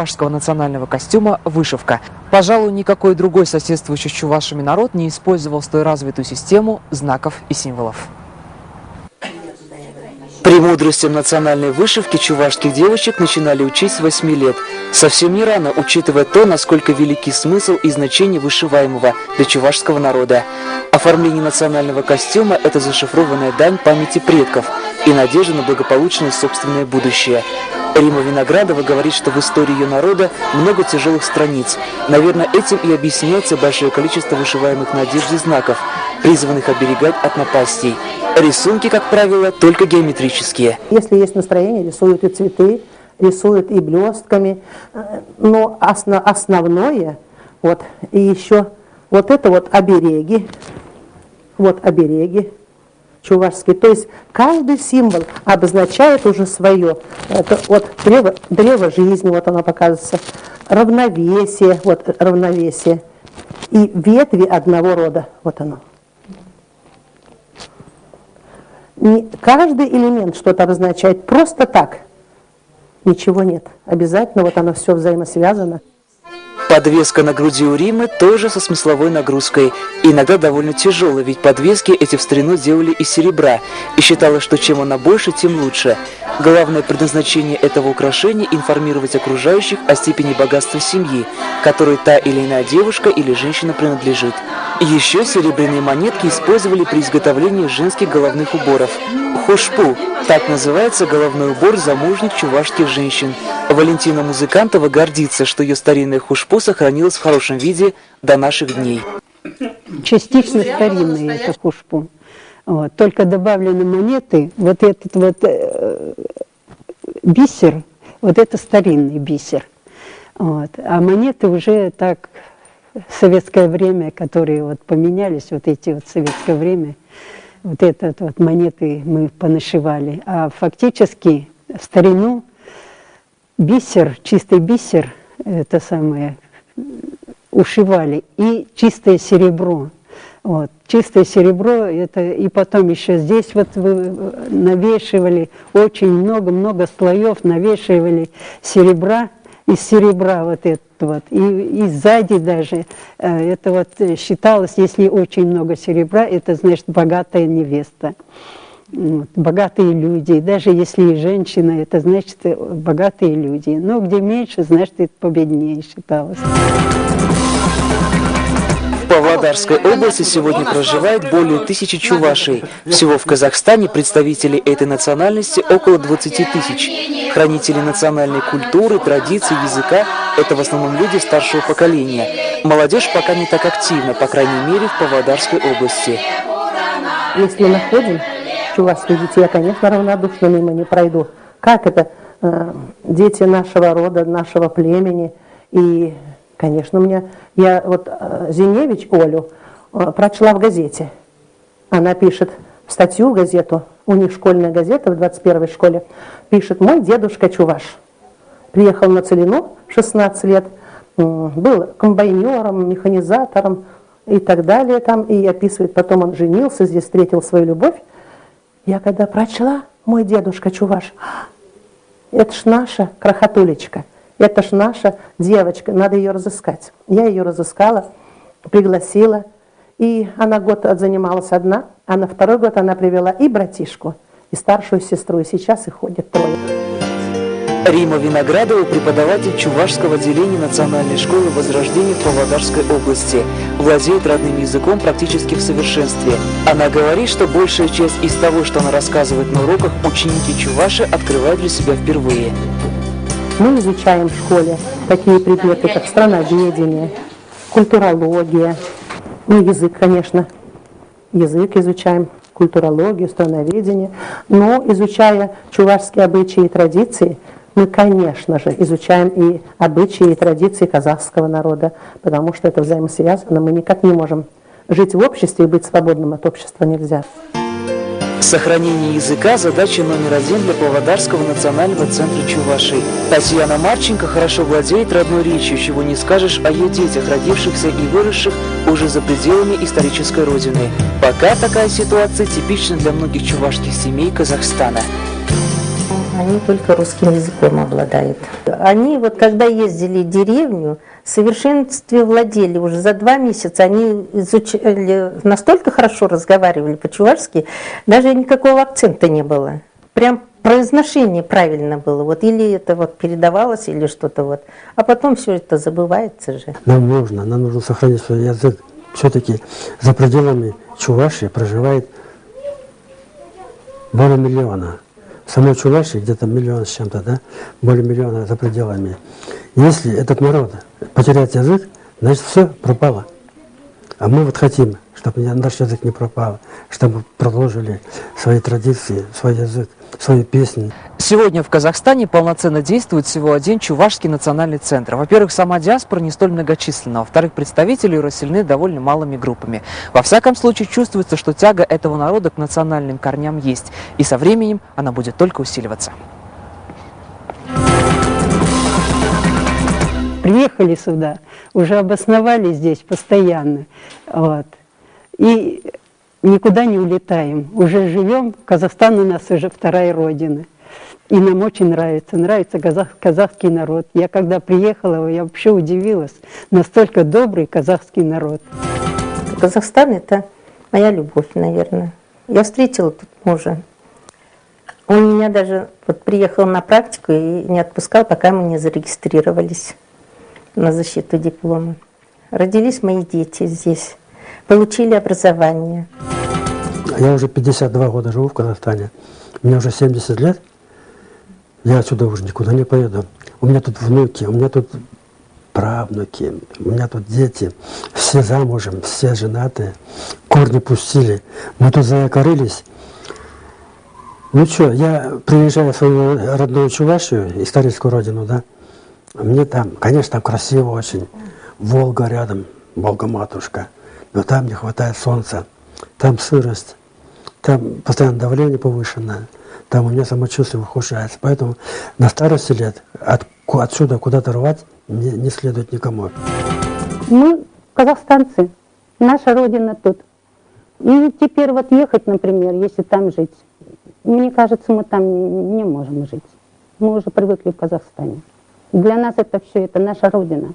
чувашского национального костюма – вышивка. Пожалуй, никакой другой соседствующий с чувашами народ не использовал столь развитую систему знаков и символов. Премудростям национальной вышивки чувашских девочек начинали учить с 8 лет. Совсем не рано, учитывая то, насколько великий смысл и значение вышиваемого для чувашского народа. Оформление национального костюма – это зашифрованная дань памяти предков и надежда на благополучное собственное будущее. Рима Виноградова говорит, что в истории ее народа много тяжелых страниц. Наверное, этим и объясняется большое количество вышиваемых на одежде знаков, призванных оберегать от напастей. Рисунки, как правило, только геометрические. Если есть настроение, рисуют и цветы, рисуют и блестками. Но основное, вот, и еще вот это вот обереги чувашские. То есть каждый символ обозначает уже свое. Это вот древо жизни, вот оно показывается, равновесие, вот равновесие. И ветви одного рода, вот оно. Не каждый элемент что-то обозначает просто так. Ничего нет. Обязательно вот оно все взаимосвязано. Подвеска на груди у Римы тоже со смысловой нагрузкой. Иногда довольно тяжелой, ведь подвески эти в старину делали из серебра. И считалось, что чем она больше, тем лучше. Главное предназначение этого украшения – информировать окружающих о степени богатства семьи, которой та или иная девушка или женщина принадлежит. Еще серебряные монетки использовали при изготовлении женских головных уборов. Хушпу – так называется головной убор замужних чувашских женщин. Валентина Музыкантова гордится, что ее старинная хушпу сохранилась в хорошем виде до наших дней. Частично старинные это хушпу. Вот. Только добавлены монеты, вот этот вот бисер, вот это старинный бисер. Вот. А монеты уже так в советское время, которые вот поменялись, вот эти вот в советское время, вот этот вот монеты мы понашивали. А фактически в старину бисер, чистый бисер, это самое, ушивали, и чистое серебро. Вот. Чистое серебро, это и потом еще здесь вот вы навешивали очень много слоев, навешивали серебра, из серебра вот это вот, и сзади даже, это вот считалось, если очень много серебра, это значит богатая невеста. Вот, богатые люди, даже если женщина, это значит богатые люди. Но где меньше, значит это победнее считалось. В Павлодарской области сегодня проживает более 1000 чувашей. Всего в Казахстане представителей этой национальности около 20 000. Хранители национальной культуры, традиций, языка – это в основном люди старшего поколения. Молодежь пока не так активна, по крайней мере, в Павлодарской области. Если находим чувашских детей, я, конечно, равнодушно мимо не пройду. Как это? Дети нашего рода, нашего племени. И, конечно, я вот Зиневич Олю прочла в газете. Она пишет статью в газету, у них школьная газета в 21-й школе, пишет: мой дедушка чуваш. Приехал на Целину, 16 лет, был комбайнером, механизатором и так далее. Там, и описывает, потом он женился, здесь встретил свою любовь. Я когда прочла, мой дедушка чуваш, это ж наша крохотулечка, это ж наша девочка, надо ее разыскать. Я ее разыскала, пригласила, и она год занималась одна, а на второй год она привела и братишку, и старшую сестру, и сейчас их ходит 3. Рима Виноградова – преподаватель чувашского отделения Национальной школы Возрождения в Павлодарской области. Владеет родным языком практически в совершенстве. Она говорит, что большая часть из того, что она рассказывает на уроках, ученики чуваши открывают для себя впервые. Мы изучаем в школе такие предметы, как страноведение, культурология, ну, язык, конечно, язык изучаем, культурологию, страноведение, но изучая чувашские обычаи и традиции, мы, конечно же, изучаем и обычаи и традиции казахского народа, потому что это взаимосвязано, мы никак не можем жить в обществе и быть свободным от общества нельзя. Сохранение языка – задача номер 1 для Павлодарского национального центра чувашей. Татьяна Марченко хорошо владеет родной речью, чего не скажешь о ее детях, родившихся и выросших уже за пределами исторической родины. Пока такая ситуация типична для многих чувашских семей Казахстана. Они только русским языком обладают. Они вот когда ездили в деревню, в совершенстве владели. Уже за 2 месяца они изучали, настолько хорошо разговаривали по-чувашски, даже никакого акцента не было. Прям произношение правильно было. Вот или это вот передавалось, или что-то вот. А потом все это забывается же. Нам нужно сохранить свой язык. Все-таки за пределами Чувашии проживает более миллиона. В самой Чувашии где-то 1 миллион с чем-то, да? Более миллиона за пределами. Если этот народ потеряет язык, значит все пропало. А мы вот хотим, чтобы наш язык не пропал, чтобы продолжили свои традиции, свой язык, свои песни. Сегодня в Казахстане полноценно действует всего один Чувашский национальный центр. Во-первых, сама диаспора не столь многочисленна. Во-вторых, представители ее расселены довольно малыми группами. Во всяком случае, чувствуется, что тяга этого народа к национальным корням есть. И со временем она будет только усиливаться. Приехали сюда, уже обосновались здесь постоянно. Вот. И никуда не улетаем. Уже живем. Казахстан у нас уже вторая родина. И нам очень нравится. Нравится казахский народ. Я когда приехала, я вообще удивилась. Настолько добрый казахский народ. Казахстан – это моя любовь, наверное. Я встретила тут мужа. Он меня даже вот приехал на практику и не отпускал, пока мы не зарегистрировались на защиту диплома. Родились мои дети здесь, получили образование. Я уже 52 года живу в Казахстане. Мне уже 70 лет. Я отсюда уже никуда не поеду. У меня тут внуки, у меня тут правнуки, у меня тут дети. Все замужем, все женатые. Корни пустили. Мы тут заякорились. Ну что, я приезжаю в свою родную Чувашию, историческую родину, да. Мне там, конечно, там красиво очень. Волга рядом, Волга-матушка. Но там не хватает солнца. Там сырость. Там постоянно давление повышенное. Там у меня самочувствие ухудшается. Поэтому на старости лет отсюда куда-то рвать не следует никому. Мы казахстанцы. Наша родина тут. И теперь вот ехать, например, если там жить. Мне кажется, мы там не можем жить. Мы уже привыкли в Казахстане. Для нас это все, это наша родина.